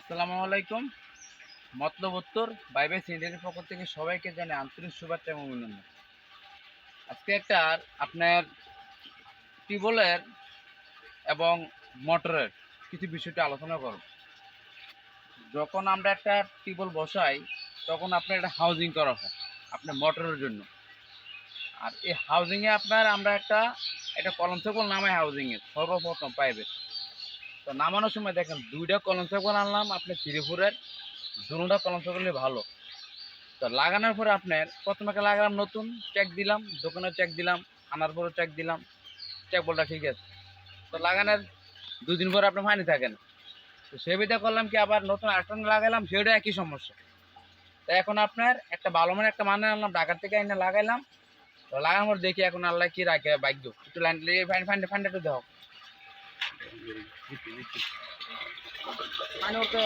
আসসালামু আলাইকুম। মতলব উত্তর বাইবে সিন্ডিকেটের পক্ষ থেকে সবাইকে জানাই আন্তরিক শুভেচ্ছা এবং অভিনন্দন। আজকে একটা আপনার টিউবওয়েলের এবং মোটরের কিছু বিষয়টি আলোচনা করব। যখন আমরা একটা টিউবওয়েল বসাই তখন আপনার একটা হাউজিং করা হয় আপনার মোটরের জন্য। আর এই হাউজিংয়ে আমরা একটা কলম থেকেও নামাই হাউজিংয়ে সর্বপ্রথম পাইপের। তো নামানোর সময় দেখেন ২টা কলম থেকে আনলাম আপনার 3 ফুটের, দুটোটা কলম থেকে ভালো। তো লাগানোর পরে আপনার প্রথমে একটা লাগালাম নতুন, চেক দিলাম, দোকানে চেক দিলাম, আনার পরে চেক দিলাম, চেক বলটা ঠিক আছে। তো লাগানোর ২ দিন পরে আপনার পানি থাকে না। তো সেবিটা করলাম কি আবার নতুন আরেকটা লাগাইলাম, সেটা একই সমস্যা। তো এখন আপনার একটা ভালো মানে একটা মানে আনলাম ঢাকার থেকে এনে লাগাইলাম। তো লাগানোর পর দেখি এখন আল্লাহ কি রাখে ভাগ্য, একটু লাইন ফান্ডে একটু দাও পানি উঠতে